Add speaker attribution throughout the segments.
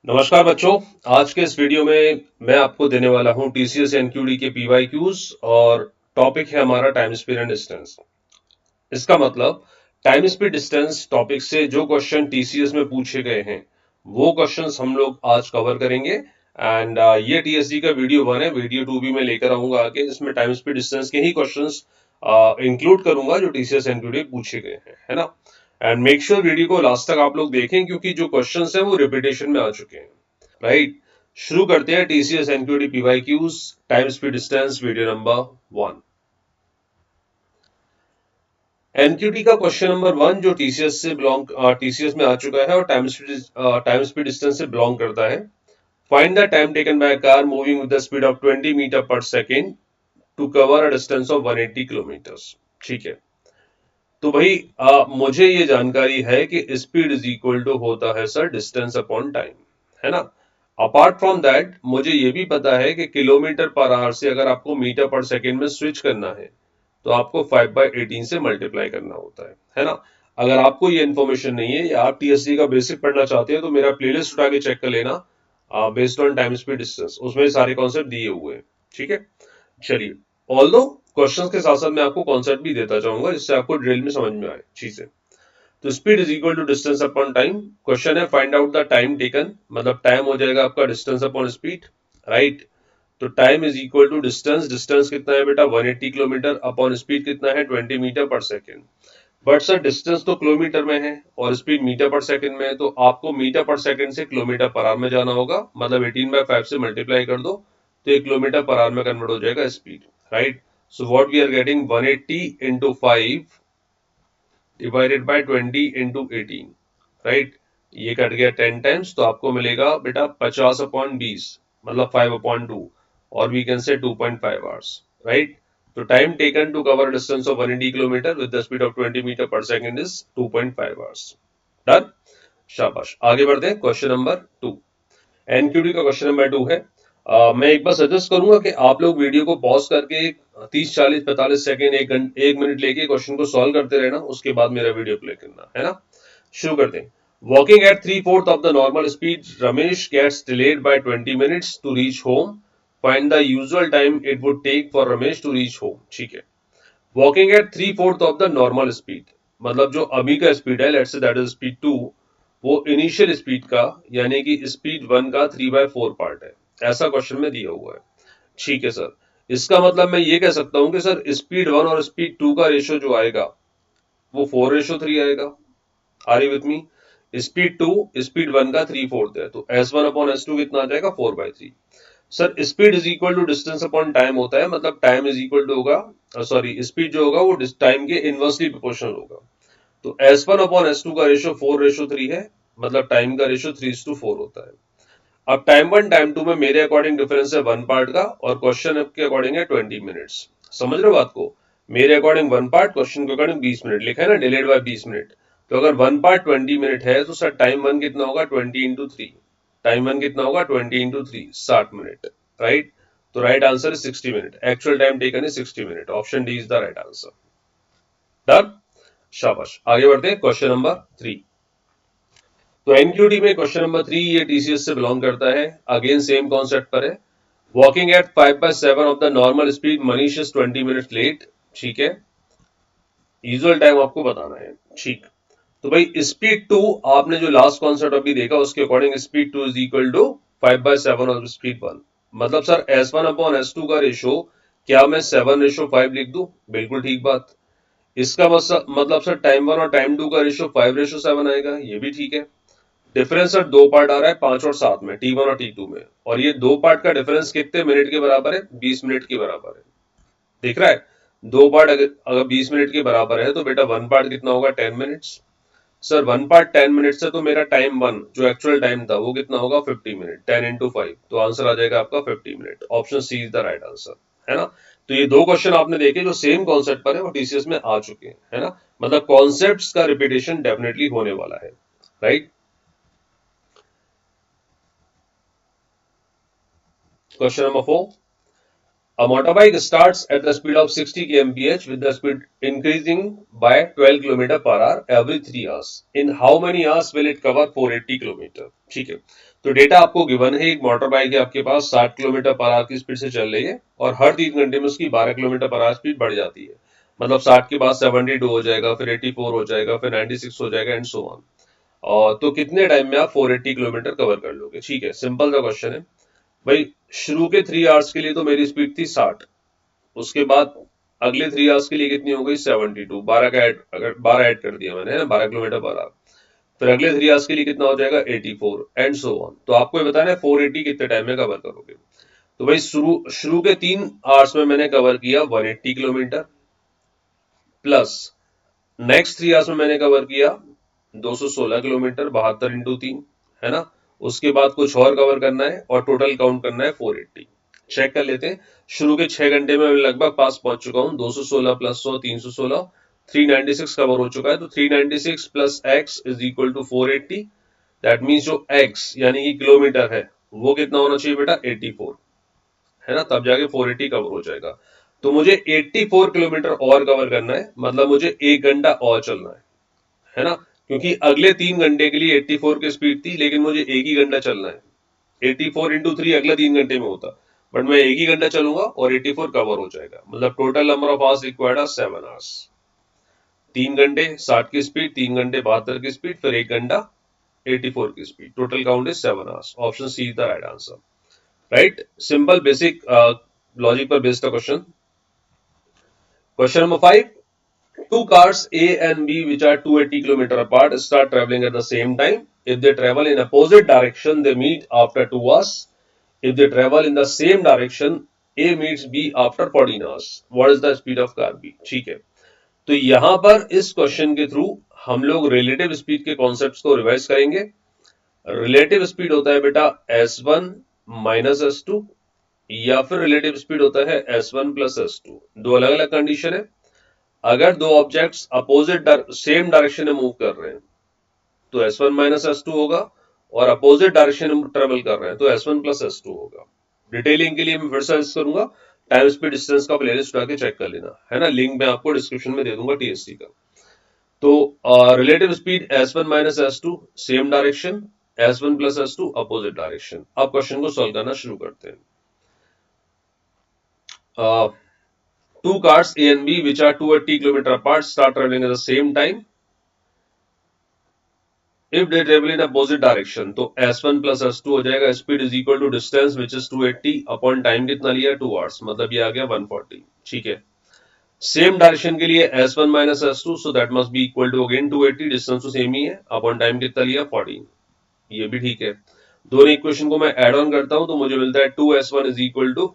Speaker 1: नमस्कार बच्चों। आज के इस वीडियो में मैं आपको देने वाला हूं टीसीएस एनक्यूडी के पीवाईक्यूज और टॉपिक है हमारा टाइम स्पीड एंड डिस्टेंस। इसका मतलब टाइम स्पीड डिस्टेंस टॉपिक से जो क्वेश्चन टीसीएस में पूछे गए हैं वो क्वेश्चंस हम लोग आज कवर करेंगे। एंड ये टीएसडी का वीडियो 1 है। वीडियो 2 भी मैं लेकर आऊंगा आगे, जिसमें टाइम स्पीड डिस्टेंस के ही क्वेश्चंस इंक्लूड करूंगा जो टीसीएस एनक्यूडी पूछे गए हैं, है ना। एंड मेक श्योर वीडियो को लास्ट तक आप लोग देखें क्योंकि जो क्वेश्चंस हैं वो रिपीटेशन में आ चुके हैं, राइट। शुरू करते हैं TCS NQT PYQs time speed distance video number 1। NQT का क्वेश्चन नंबर 1 जो टीसीएस में आ चुका है और टाइम स्पीड डिस्टेंस से बिलोंग करता है। Find the time taken by car moving with the speed of 20 meter per second to cover a distance of 180 kilometers. ठीक है, तो भाई मुझे ये जानकारी है कि स्पीड इज इक्वल टू होता है सर डिस्टेंस अपॉन टाइम, है ना। अपार्ट फ्रॉम दैट मुझे ये भी पता है कि किलोमीटर पर आवर से अगर आपको मीटर पर सेकेंड में स्विच करना है तो आपको 5/18 से मल्टीप्लाई करना होता है ना। अगर आपको ये इन्फॉर्मेशन नहीं है या आप टीएससी का बेसिक पढ़ना चाहते हैं तो मेरा प्लेलिस्ट उठा के चेक कर लेना, based on time speed distance, उसमें सारे कॉन्सेप्ट दिए हुए हैं। ठीक है, चलिए। ऑल्दो क्वेश्चंस के साथ साथ मैं आपको कॉन्सेप्ट भी देता जाऊंगा जिससे आपको ड्रिल में समझ में आए चीजें। तो speed is equal to distance upon time. Question है find out the time taken, मतलब टाइम हो जाएगा आपका डिस्टेंस अपॉन स्पीड, राइट। तो time is equal to distance, distance कितना है बेटा 180 किलोमीटर, अपॉन स्पीड कितना है 20 meter per second. But sir distance तो किलोमीटर में है और स्पीड मीटर पर सेकंड में है, तो आपको मीटर पर सेकंड से किलोमीटर पर आवर में जाना होगा, मतलब 18/5 से मल्टीप्लाई कर दो तो 1 किलोमीटर पर आवर में कन्वर्ट हो जाएगा speed, right. So what we are getting 180 into 5 divided by 20 into 18, right. ये कट गया 10 टाइम्स तो आपको मिलेगा बेटा 50/20, मतलब 5/2, और we can say 2.5 hours, right. तो time taken to cover distance of 180 kilometer with the speed of 20 meter per second is 2.5 hours. Done, शाबाश। आगे बढ़ते हैं क्वेश्चन नंबर 2। एनक्यूडी का क्वेश्चन नंबर 2 है। मैं एक बार सजेस्ट करूंगा कि आप लोग वीडियो को पॉज करके 30 40 45 सेकंड, एक मिनट लेके क्वेश्चन को सॉल्व करते रहना, उसके बाद मेरा वीडियो प्ले करना, है ना। शुरू करते हैं। Walking at 3/4 of the normal speed Ramesh gets delayed by 20 minutes to reach home. Find the usual time it would take for Ramesh to reach home. ठीक है, walking at 3/4 of the normal speed, मतलब जो अभी का स्पीड है, let's say that is speed 2, वो initial speed का यानी कि स्पीड 1 का 3/4 पार्ट है, ऐसा क्वेश्चन में दिया हुआ है। ठीक है सर, इसका मतलब मैं ये कह सकता हूं कि सर स्पीड 1 और स्पीड 2 का रेशियो जो आएगा वो 4:3 आएगा। Are you with me? Speed 2 speed 1 का 3/4 है, तो S1 अपॉन S2 कितना आ जाएगा 4/3। Sir speed is equal to distance upon time होता है, मतलब टाइम इज इक्वल टू होगा, सॉरी स्पीड जो होगा वो टाइम के इनवर्सली प्रोपोर्शनल होगा। तो S1 अपॉन S2 का रेशियो 4:3 है, मतलब टाइम का रेशियो 3:4 होता है। अब टाइम 1 टाइम 2 में मेरे अकॉर्डिंग डिफरेंस है 1 पार्ट का और क्वेश्चन के अकॉर्डिंग है 20 मिनट्स। समझ रहे हो बात को? मेरे अकॉर्डिंग 1 पार्ट, क्वेश्चन के अकॉर्डिंग 20 मिनट लिखा है ना, डिलेड बाय 20 मिनट। तो अगर 1 पार्ट 20 मिनट है तो सर टाइम 1 कितना होगा 20 इंटू 3। टाइम 1 कितना होगा 20 इंटू 3, 60 मिनट, राइट। तो right answer is 60 minute. Actual time taken is 60 minute. Option D is the right answer. Done, शाबाश। आगे बढ़ते हैं क्वेश्चन नंबर 3। तो एनक्यूटी में क्वेश्चन नंबर 3 ये टीसीएस से बिलोंग करता है, अगेन सेम कॉन्सेप्ट पर है। Walking at 5/7 of the normal speed Manish is 20 minute late. ठीक है, यूजुअल टाइम आपको बताना है। ठीक, तो भाई स्पीड 2 आपने जो लास्ट कॉन्सेप्ट अभी देखा उसके according speed 2 is equal to 5/7 of speed 1। मतलब सर S1 अपॉन S2 का रेशो क्या मैं 7:5 लिख दूं? बिल्कुल ठीक बात। इसका मतलब सर टाइम 1 और टाइम 2 का रेशो 5:7 आएगा, ये भी ठीक है। डिफरेंस सर दो पार्ट आ रहा है 5 और 7 में, T1 और T2 में, और ये दो पार्ट का डिफरेंस कितने मिनट के बराबर है? 20 मिनट के बराबर है। देख रहा है? दो पार्ट अगर 20 मिनट के बराबर है तो बेटा वन पार्ट कितना होगा 10 minutes. Sir one part 10 minute से तो मेरा टाइम 1 जो एक्चुअल टाइम था वो कितना होगा 50 मिनट, 10 इंटू 5, तो आंसर आ जाएगा आपका 50 minute. Option C is the right answer, है ना। तो ये दो क्वेश्चन आपने देखे जो सेम कॉन्सेप्ट पर है और टीसीएस में आ चुके हैं, है ना। मतलब कॉन्सेप्ट्स का रिपीटेशन डेफिनेटली होने वाला है, right. Question number 4। A motorbike starts at the speed of 60 kmph with the speed increasing by 12 km per hour every 3 hours. In how many hours will it cover 480 km? ठीक है, तो data आपको given है, एक motor bike है आपके पास 60 kilometre per our की speed से चल रही है और हर 3 घंटे में उसकी 12 किलोमीटर पर आवर स्पीड बढ़ जाती है। मतलब 60 के बाद 72 हो जाएगा, फिर 84 हो जाएगा, फिर 96 हो जाएगा एंड सो ऑन। और तो कितने टाइम में आप 480 किलोमीटर कवर कर लोगे? ठीक है, सिंपल सा क्वेश्चन है भाई। शुरू के 3 आवर्स के लिए तो मेरी स्पीड थी 60, उसके बाद अगले 3 आवर्स के लिए कितनी हो गई 72, 12 का ऐड, अगर 12 ऐड कर दिया मैंने, 12 किलोमीटर पर आवर। फिर अगले 3 आवर्स के लिए कितना हो जाएगा 84 एंड सो ऑन। तो आपको ये बताना है 480 कितने टाइम में कवर करोगे। तो भाई शुरू शुरू के 3 आवर्स में मैंने कवर किया 180 किलोमीटर, प्लस नेक्स्ट 3 आवर्स में मैंने कवर किया 216 किलोमीटर, 72 इंटू 3, है ना। उसके बाद कुछ और कवर करना है और टोटल काउंट करना है 480। चेक कर लेते हैं, शुरू के 6 घंटे में मैं लगभग पास पहुंच चुका हूं, 216 प्लस 100 316, 396 कवर हो चुका है। तो 396 plus X is equal to 480। That means जो एक्स यानी कि किलोमीटर है वो कितना होना चाहिए बेटा 84, है ना, तब जाके 480 कवर हो जाएगा। तो मुझे 84 किलोमीटर और कवर करना है, मतलब मुझे 1 घंटा और चलना है ना, क्योंकि अगले 3 घंटे के लिए 84 की स्पीड थी, लेकिन मुझे एक ही घंटा चलना है। 84 इंटू 3 अगले 3 घंटे में होता, बट मैं एक ही घंटा चलूंगा और 84 कवर हो जाएगा। मतलब total number of hours required are 7 hours. 3 घंटे 60 की स्पीड, 3 घंटे 72 की स्पीड, फिर 1 घंटा 84 की speed, total count is 7 hours. Option C is the right answer. Right, simple basic logic पर based question. Question number 5, two cars A and B which are 280 km apart start traveling at the same time. If they travel in opposite direction, they meet after 2 hours. If they travel in the same direction, A meets B after 14 hours. What is the speed of car B? ठीक है, तो यहां पर इस question के through हम लोग relative speed के कॉन्सेप्ट्स को रिवाइज करेंगे। रिलेटिव स्पीड होता है बेटा S1 माइनस S2, या फिर रिलेटिव स्पीड होता है S1 प्लस S2। दो अलग अलग कंडीशन है। अगर दो ऑब्जेक्ट्स अपोजिट सेम डायरेक्शन में मूव कर रहे हैं तो S1 माइनस S2 होगा, और अपोजिट डायरेक्शन में ट्रेवल कर रहे हैं तो S1 प्लस S2 होगा। डिटेलिंग के लिए मैं फिर सर्च करूंगा, टाइम स्पीड डिस्टेंस का प्लेलिस्ट उठा के चेक कर लेना, है ना, लिंक मैं आपको डिस्क्रिप्शन में दे दूंगा टीएससी का। तो relative speed S1 minus S2 same direction, S1 plus S2 opposite direction. अब क्वेश्चन को सॉल्व करना शुरू करते हैं। Two cars A and B which are 280 km apart start traveling at the same time. If they travel in opposite direction, तो S1 plus S2 हो जाएगा। Speed is equal to distance which is 280 upon time कितना लिया 2 hours, मतलब ये आ गया 140। ठीक है, सेम डायरेक्शन के लिए S1 minus S2, so that must be equal to again 280, distance तो सेम ही है, अपॉन टाइम कितना लिया 14। ये भी ठीक है। दोनों इक्वेशन को मैं ऐड ऑन करता हूं तो मुझे मिलता है 2S1 is equal to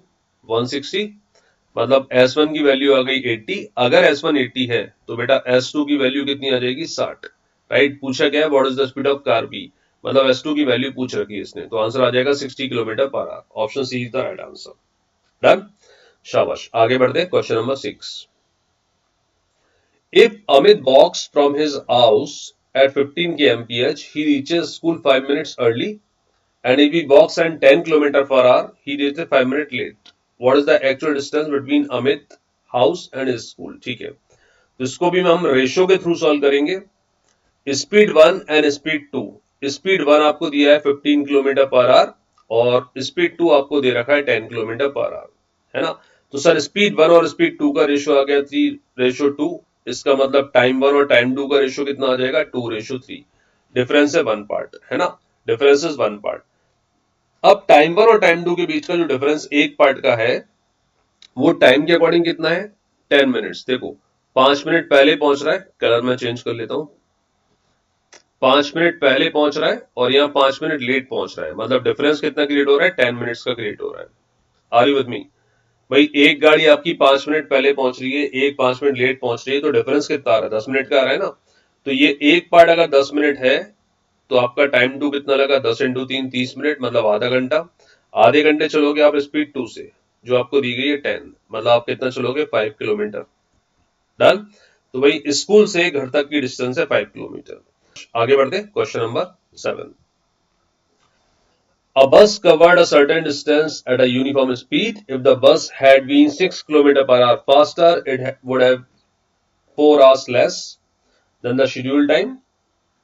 Speaker 1: 160, मतलब S1 की वैल्यू आ गई 80। अगर S1 80 है तो बेटा S2 की वैल्यू कितनी आ जाएगी 60। राइट, पूछा गया है what is the speed of car B, मतलब S2 की वैल्यू पूछ रखी है इसने, तो आंसर आ जाएगा 60 kilometre per hour. Option C is the right answer. Done, शाबाश। आगे बढ़ते हैं, question number 6। If Amit walks from his house at 15 kmph, he reaches school 5 minutes early, and if he walks at 10 km per hour, he reaches 5 minutes late. What is the actual distance between Amit house and his school? ठीक है, तो इसको भी हम ratio के through solve करेंगे। Speed 1 and speed 2। Speed 1 आपको दिया है 15 किलोमीटर पर आवर और स्पीड 2 आपको दे रखा है 10 किलोमीटर पर आवर, है ना। तो सर स्पीड 1 और स्पीड 2 का रेशियो आ गया 3:2। इसका मतलब टाइम 1 और टाइम 2 का रेशियो कितना आ जाएगा 2:3। डिफरेंस है 1 पार्ट, है ना, डिफरेंस इज 1 पार्ट। अब टाइम 1 और टाइम 2 के बीच का जो डिफरेंस 1 पार्ट का है वो टाइम के अकॉर्डिंग कितना है 10 मिनट्स। देखो 5 मिनट पहले पहुंच रहा है, कलर मैं चेंज कर लेता हूं, 5 मिनट पहले पहुंच रहा है और यहाँ 5 मिनट लेट पहुंच रहा है, मतलब डिफरेंस कितना क्रिएट हो रहा है 10 मिनट्स का क्रिएट हो रहा है। Are you with me? भाई एक गाड़ी आपकी 5 मिनट पहले पहुंच रही है, एक 5 मिनट लेट पहुंच रही है, तो डिफरेंस कितना आ रहा है 10 मिनट का आ रहा है ना। तो ये एक पार्ट अगर 10 मिनट है तो आपका टाइम 2 कितना लगा 10 इंटू 3 30 मिनट, मतलब आधा घंटा। आधे घंटे चलोगे आप स्पीड 2 से, जो आपको दी गई है 10, मतलब आप कितना चलोगे 5 किलोमीटर। डन, तो भाई स्कूल से घर तक की डिस्टेंस है 5 किलोमीटर। आगे बढ़ते question number 7। A bus covered a certain distance at a uniform speed. If the bus had been 6 km per hour faster, it would have 4 hours less than the scheduled time.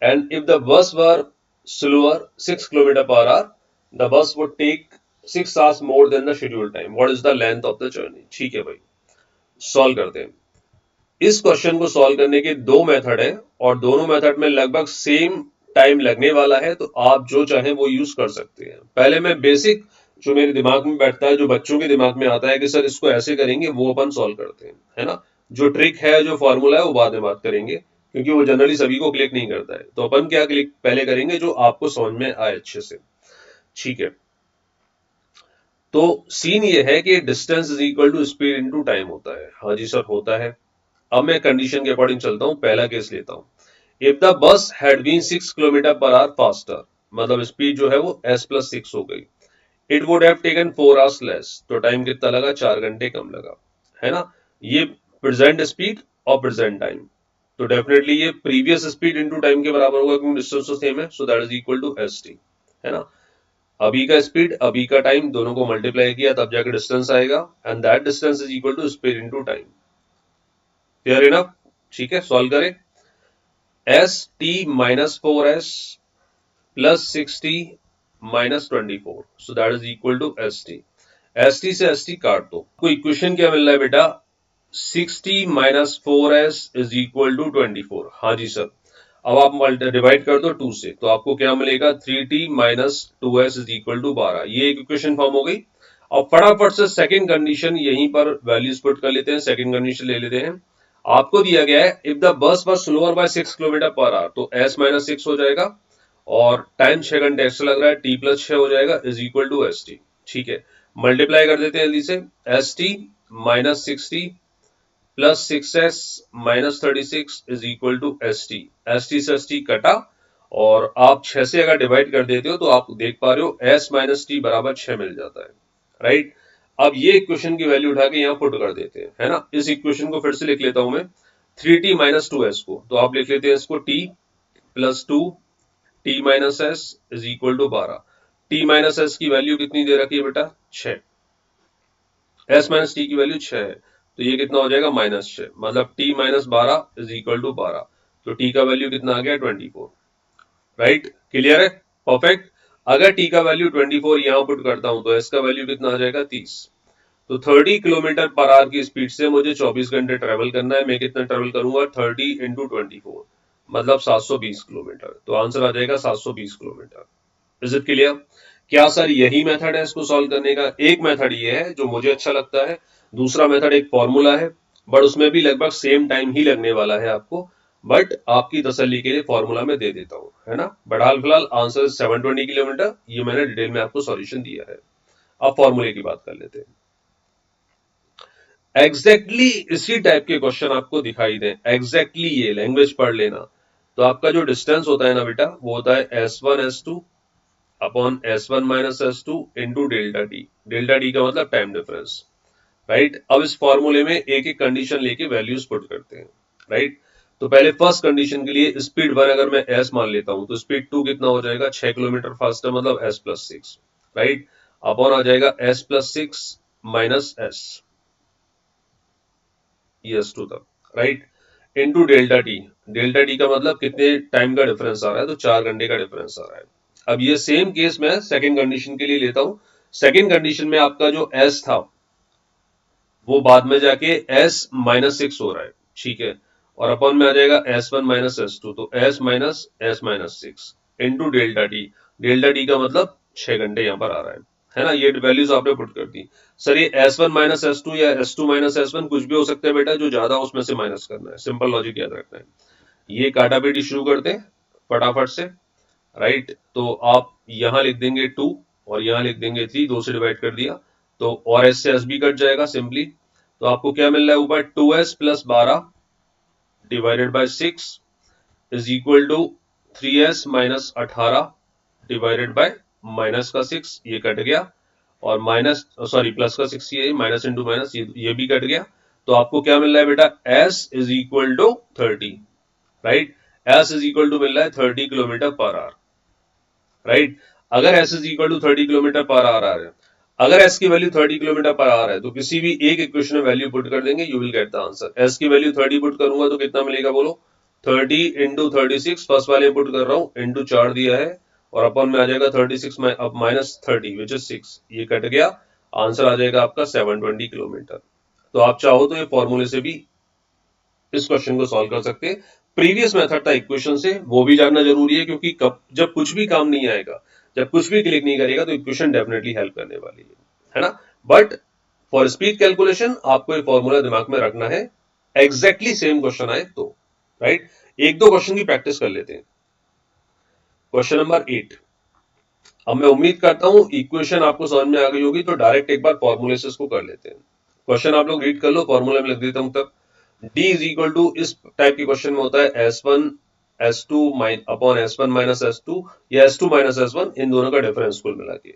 Speaker 1: And if the bus were slower 6 km per hour, the bus would take 6 hours more than the scheduled time. What is the length of the journey? ठीक है भाई, solve करते हैं। इस question को solve करने के दो मेथड है और दोनों मेथड में लगभग सेम टाइम लगने वाला है, तो आप जो चाहें वो यूज कर सकते हैं। पहले मैं बेसिक जो मेरे दिमाग में बैठता है, जो बच्चों के दिमाग में आता है कि सर इसको ऐसे करेंगे, वो अपन सॉल्व करते हैं, है ना। जो ट्रिक है, जो फॉर्मूला है, वो बाद में बात करेंगे, क्योंकि वो जनरली सभी को क्लिक नहीं करता है। तो अपन क्या क्लिक पहले करेंगे, जो आपको समझ में आए अच्छे से। ठीक है, तो सीन ये है कि distance is equal to speed into time होता है। हाँ जी सर, होता है। अब मैं कंडीशन के अकॉर्डिंग चलता हूं, पहला केस लेता हूं। If the bus had been 6 kilometre per hour faster, मतलब स्पीड जो है वो s+6 हो गई। It would have taken 4 hours less, तो टाइम कितना लगा, 4 घंटे कम लगा, है ना। ये प्रेजेंट स्पीड और प्रेजेंट टाइम, तो डेफिनेटली ये प्रीवियस स्पीड इनटू टाइम के बराबर होगा, क्योंकि डिस्टेंस तो सेम है। So that is equal to st, है ना। अभी का स्पीड, अभी का टाइम, दोनों को मल्टीप्लाई किया तब जाकर डिस्टेंस आएगा, and that distance is equal to speed into time. Clear enough? ठीक है, सॉल्व करें। S T minus 4s plus 60 minus 24, so that is equal to S T. S T से एस टी काट दो, आपको इक्वेशन क्या मिल रहा है बेटा, 60 minus 4s is equal to 24। हाँ जी सर। अब आप डिवाइड कर दो 2 से, तो आपको क्या मिलेगा, 3t minus 2s is equal to 12। ये एक इक्वेशन फॉर्म हो गई। अब फटाफट से सेकंड कंडीशन यहीं पर वैल्यूज पुट कर लेते हैं, सेकंड कंडीशन ले लेते हैं। आपको दिया गया है if the bus was slower by 6 kilometre per hour, तो s माइनस 6 हो जाएगा, और टाइम 6 घंटे एक्स्ट्रा लग रहा है, t प्लस 6 हो जाएगा, is equal to S T. ठीक है, मल्टीप्लाई कर देते हैं जल्दी से। S T minus 60 plus 6s minus 36 is equal to S T. S T से एस टी कटा, और आप 6 से अगर डिवाइड कर देते हो तो आप देख पा रहे हो s माइनस टी बराबर 6 मिल जाता है, राइट। अब ये इक्वेशन की वैल्यू उठा के यहाँ पुट कर देते हैं, है ना। इस इक्वेशन को फिर से लिख लेता हूं मैं, 3t माइनस 2s को, तो आप लिख लेते हैं इसको t plus 2 t minus s is equal to 12। t minus s की वैल्यू कितनी दे रखी है बेटा, 6। s माइनस टी की वैल्यू 6 है, तो ये कितना हो जाएगा, -6, मतलब t minus 12 is equal to 12। तो t का वैल्यू कितना आ गया, 24, राइट। क्लियर है, परफेक्ट। अगर t का वैल्यू 24 यहां पुट करता हूं, तो s का वैल्यू कितना आ जाएगा, 30। तो 30 किलोमीटर पर आवर की स्पीड से मुझे 24 घंटे ट्रेवल करना है। मैं कितना ट्रेवल करूंगा, 30 इंटू 24, मतलब 720 किलोमीटर। तो आंसर आ जाएगा 720 किलोमीटर। Is it clear? क्या सर यही मेथड है इसको सॉल्व करने का? एक मेथड ये है जो मुझे अच्छा लगता है, दूसरा मेथड एक फॉर्मूला है, बट उसमें भी लगभग सेम टाइम ही लगने वाला है आपको। बट आपकी तसल्ली के लिए फॉर्मूला में दे देता हूं, है ना। बट हाल फिलहाल आंसर 720 किलोमीटर, ये मैंने डिटेल में आपको सॉल्यूशन दिया है। अब फॉर्मूले की बात कर लेते हैं। एग्जैक्टली इसी टाइप के क्वेश्चन आपको दिखाई दें, एग्जैक्टली ये लैंग्वेज पढ़ लेना। तो आपका जो डिस्टेंस होता है ना बेटा, वो होता है S1 S2 upon S1 minus S2 into delta t. Delta T का मतलब टाइम डिफरेंस, राइट। अब इस फॉर्मूले में एक एक कंडीशन लेके वैल्यूज पुट करते हैं, राइट। तो पहले फर्स्ट कंडीशन के लिए स्पीड 1 अगर मैं s मान लेता हूं, तो स्पीड 2 कितना हो जाएगा, 6 किलोमीटर फास्टर, मतलब s+6, राइट। अपॉन आ जाएगा s+6 माइनस s, s2 तक, right, into delta t. Delta T का मतलब कितने टाइम का डिफरेंस आ रहा है, तो 4 घंटे का डिफरेंस आ रहा है। अब ये सेम केस मैं सेकंड कंडीशन के लिए लेता हूं। सेकंड कंडीशन में आपका जो s था वो बाद में जाके s-6 हो रहा है, ठीक है, और अपॉन में आ जाएगा s1 माइनस s2, तो s-6 into delta t. Delta T का मतलब 6 घंटे यहां पर आ रहा है ना। ये वैल्यूज आपने पुट कर दी। सर ये S1 माइनस S2 या S2 माइनस S1 कुछ भी हो सकता है बेटा, जो ज्यादा उसमें से माइनस करना है, सिंपल लॉजिक याद रखना है। ये काटा पीटी शुरू करते हैं फटाफट से, राइट। तो आप यहां लिख देंगे 2 और यहां लिख देंगे 3, 2 से डिवाइड कर दिया, तो और s से s भी कट जाएगा सिंपली। तो आपको क्या मिल रहा है ऊपर, 2s plus 12 divided by 6 is equal to 3s minus 18 divided by minus का 6, ये कट गया, और माइनस सॉरी प्लस का 6, ये माइनस इंटू माइनस, ये भी कट गया। तो आपको क्या मिल रहा है बेटा, s is equal to 30, right. s is equal to मिल रहा है 30 किलोमीटर पर आवर, राइट। अगर s is equal to 30 kilometer per hour आ रहा है, अगर s की वैल्यू 30 किलोमीटर पर आवर है तो किसी भी एक इक्वेशन में वैल्यू पुट कर देंगे, you will get the answer. s की वैल्यू 30 पुट करूंगा तो कितना मिलेगा बोलो, 30 इंटू 36, फर्स्ट वाले पुट कर रहा हूं, इंटू 4 दिया है और अपन में आ जाएगा 36 माइनस 30 विच इज 6, ये कट गया, आंसर आ जाएगा आपका 720 किलोमीटर। तो आप चाहो तो ये फॉर्मूले से भी इस क्वेश्चन को सॉल्व कर सकते हैं। प्रीवियस मेथड था इक्वेशन से, वो भी जानना जरूरी है क्योंकि जब कुछ भी काम नहीं आएगा, जब कुछ भी क्लिक नहीं करेगा तो इक्वेशन डेफिनेटली हेल्प करने वाली है ना। बट फॉर स्पीड कैलकुलेशन आपको ये फॉर्मूला दिमाग में रखना है, एग्जैक्टली सेम क्वेश्चन आए तो, राइट। एक दो क्वेश्चन की प्रैक्टिस कर लेते हैं। क्वेश्चन नंबर 8, अब मैं उम्मीद करता हूं इक्वेशन आपको समझ में आ गई होगी, तो डायरेक्ट एक बार फॉर्मूले से इसको कर लेते हैं। क्वेश्चन आप लोग रीड कर लो, फॉर्मूला में लिख देता हूं तब। D इज इक्वल टू, इस टाइप के क्वेश्चन में होता है S1 S2 upon S1 minus S2 या S2 माइनस S1, इन दोनों का डिफरेंस कुल मिला के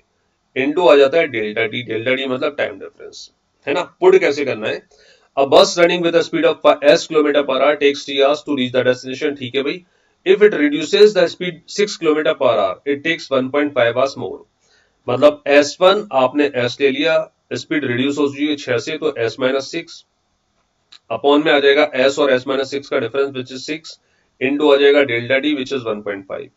Speaker 1: इनटू आ जाता है डेल्टा टी। डेल्टा टी मतलब टाइम डिफरेंस, है ना। पुट कैसे करना है, a bus running with the speed of s kilometre per hour takes 3 hours to reach the destination, ठीक है भाई। If it reduces the speed 6 kilometre per hour it takes 1.5 hours more. मतलब S1 आपने S ले लिया, speed reduce हो चुकी है 6 से, तो S माइनस 6 अपॉन में आ जाएगा s और s माइनस 6 का डिफरेंस विच इज 6 इनटू आ जाएगा delta T which is 1.5।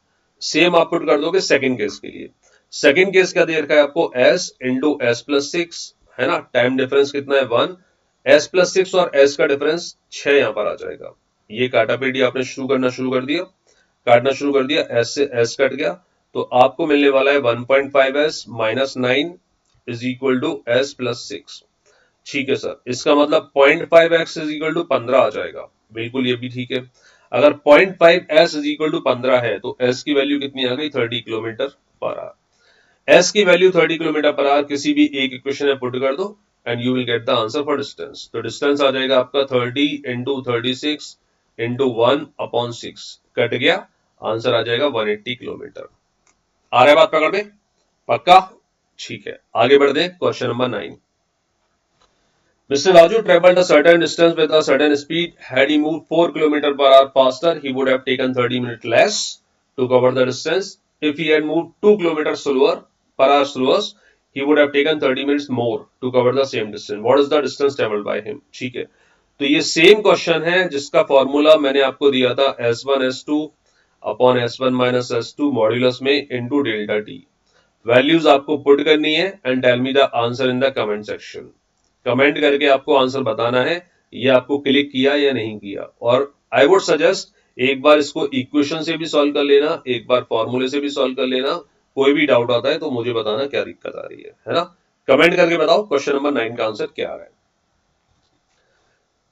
Speaker 1: Same आप पुट कर दोगे सेकंड केस के लिए। सेकंड केस क्या दे रखा है आपको, s इंटू एस प्लस 6, है ना। टाइम डिफरेंस कितना है 1, s प्लस 6 और s का डिफरेंस 6 यहां पर आ जाएगा। ये काटापेटी आपने काटना शुरू कर दिया, s से s कट गया, तो आपको मिलने वाला है 1.5s minus 9 is equal to s plus 6। ठीक है सर, इसका मतलब 0.5x इज इक्वल टू 15 आ जाएगा, बिल्कुल ये भी ठीक है। अगर 0.5s इज इक्वल टू 15 है तो s की वैल्यू कितनी आ गई, 30 किलोमीटर पर आवर। s की वैल्यू 30 किलोमीटर पर आवर किसी भी एक इक्वेशन में पुट कर दो and you will get the answer for distance. तो डिस्टेंस आ जाएगा आपका 30 इंटू 36 इंटू 1 अपॉन 6, कट गया, आंसर आ जाएगा 180 किलोमीटर। आ रहा है बात पकड़ में, पक्का? ठीक है, आगे बढ़ते हैं। Question number 9, Mr. Raju traveled a certain distance with a certain speed. Had he moved 4 km per hour faster, he would have taken 30 minutes less to cover the distance. If he had moved 2 km slower per hour slower, he would have taken 30 minutes more to cover the same distance. What is the distance traveled by him? ठीक है, तो ये same question है जिसका formula मैंने आपको दिया था S1 S2 upon S1 minus S2 modulus में इनटू डेल्टा टी। वैल्यूज आपको पुट करनी है and tell me the answer in the comment section. Comment करके आपको आंसर बताना है ये आपको क्लिक किया या नहीं किया। और आई वुड सजेस्ट एक बार इसको इक्वेशन से भी सॉल्व कर लेना, एक बार फॉर्मूले से भी सॉल्व कर लेना। कोई भी डाउट आता है तो मुझे बताना क्या दिक्कत आ रही है ना। कमेंट करके बताओ क्वेश्चन नंबर 9 का आंसर क्या आ रहा है।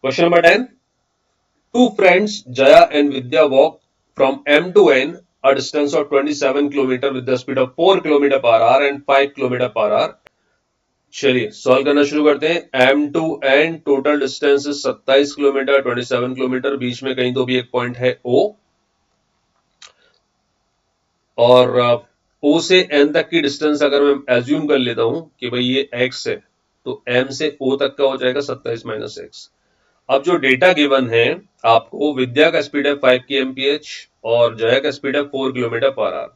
Speaker 1: Question number 10, two friends Jaya and Vidya walk from M to N a distance of 27 kilometer with the speed of 4 kilometer per hour and 5 kilometer per hour. चलिए सॉल्व करना शुरू करते हैं। M to N total distance 27 kilometer, 27 kilometer, बीच में कहीं तो भी एक पॉइंट है O, और O से N तक की डिस्टेंस अगर मैं एज्यूम कर लेता हूं कि भाई ये X है, तो M से O तक का हो जाएगा 27 माइनस X। अब जो डेटा गिवन है आपको, विद्या का स्पीड है 5 kmph और जया का स्पीड है 4 किलोमीटर पर आवर।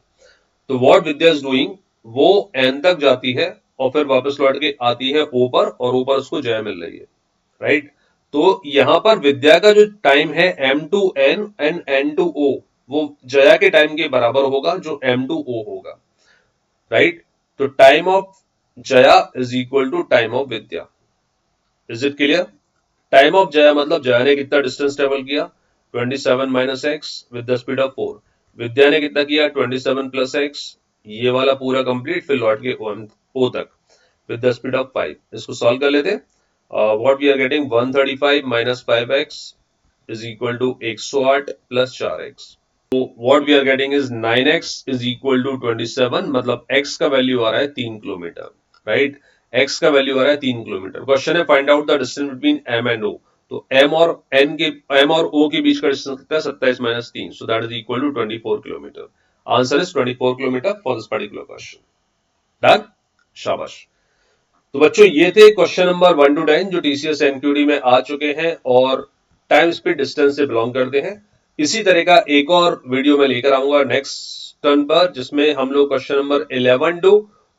Speaker 1: तो व्हाट विद्या इज डूइंग, वो N तक जाती है और फिर वापस लौट के आती है O पर, और ऊपर उसको जया मिल रही है, राइट। तो यहां पर विद्या का जो टाइम है M to N and N to O, वो जया के टाइम के बराबर होगा जो M to O होगा, राइट। तो time of Jaya is equal to time of Vidya. Is it clear? Time of Jaya मतलब जया ने कितना डिस्टेंस ट्रेवल किया, 27 माइनस x with the speed of 4। Vidya ने कितना किया, 27 प्लस एक्स, ये वाला पूरा कंप्लीट, फिर लौट के O तक विद द स्पीड ऑफ 5। इसको सॉल्व कर लेते हैं। What we are getting, 135 minus 5x is equal to 108 plus 4x। तो what we are getting is 9x is equal to 27, मतलब x का वैल्यू आ रहा है 3 किलोमीटर, राइट। x का वैल्यू आ रहा है 3 किलोमीटर। क्वेश्चन है find out the distance between M and O। तो M और O के बीच का डिस्टेंस कितना है, 27 minus 3, so that is equal to 24 kilometre. Answer is 24 kilometre for this particular question. Done, शाबाश। तो बच्चों ये थे क्वेश्चन नंबर 1 to 10 जो TCS NQD में आ चुके हैं और टाइम स्पीड डिस्टेंस से बिलोंग करते हैं। इसी तरह का एक और वीडियो मैं लेकर आऊंगा नेक्स्ट टर्न पर, जिसमें हम लोग क्वेश्चन नंबर 11 टू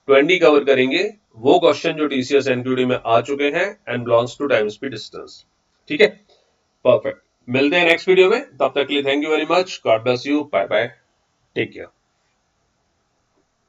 Speaker 1: 20 कवर करेंगे। वो क्वेश्चन जो टीसीएस एनक्यूटी में आ चुके हैं and belongs to time speed distance. ठीक है, परफेक्ट। मिलते हैं नेक्स्ट वीडियो में, तब तक के लिए thank you very much, God bless you, bye bye, take care.